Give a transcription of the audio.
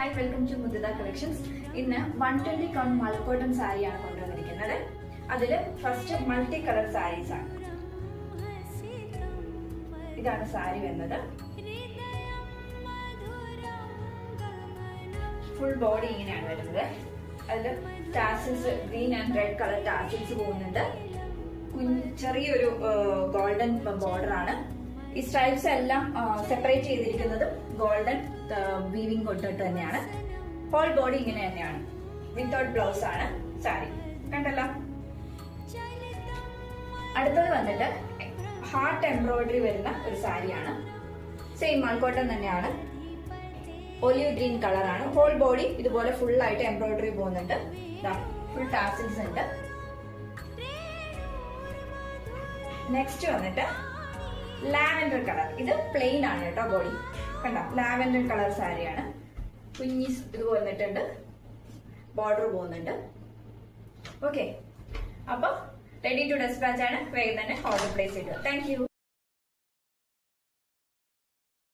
Hi, welcome to Mudita Collections. ഇന്ന് 120 count മൾക്കോട്ടൺ സാരിയാണ് കൊണ്ടുവന്നിരിക്കുന്നത്. അതിൽ ഫസ്റ്റ് മൾട്ടി കളർ സാരീസ് ആണ്. ഇതാണ് സാരി വരുന്നത്. ഫുൾ ബോഡി ഇങ്ങനെയാണ് വരുന്നത്. അതിൽ tassels green and red colour tassels പോകുന്നുണ്ട്. ചെറിയൊരു ഗോൾഡൻ ബോർഡർ ആണ്. ഈ സ്ട്രൈപ്സ് എല്ലാം സെപ്പറേറ്റ് ചെയ്തിരിക്കുന്നത് ഗോൾഡൻ വീവിംഗ് കൊണ്ടിട്ട് തന്നെയാണ്. ഹോൾ ബോഡി ഇങ്ങനെ തന്നെയാണ്. വിത്തൗട്ട് ബ്ലൗസ് ആണ് സാരി. കണ്ടല്ലോ. അടുത്തത് വന്നിട്ട് ഹാർട്ട് എംബ്രോയിഡറി വരുന്ന ഒരു സാരിയാണ്. സെയിം മൾക്കോട്ടൺ തന്നെയാണ്. ഒലിവ് ഗ്രീൻ കളറാണ്. ഹോൾ ബോഡി ഇതുപോലെ ഫുൾ ആയിട്ട് എംബ്രോയിഡറി പോകുന്നുണ്ട്. ഫുൾ ടാസിൽസ് ഉണ്ട്. നെക്സ്റ്റ് വന്നിട്ട് ലാവൻഡർ കളർ. ഇത് പ്ലെയിൻ ആണ് കേട്ടോ ബോഡി. കണ്ടോ, ലാവൻഡർ കളർ സാരിയാണ്. കുഞ്ഞീസ് ഇത് വന്നിട്ടുണ്ട്. ബോർഡർ പോകുന്നുണ്ട്. ഓക്കെ, അപ്പൊ റെഡി ടു ഡെസ്പാച്ച് ആണ്. വേഗം തന്നെ ഓർഡർ പ്ലേസ് ചെയ്തു. Thank you.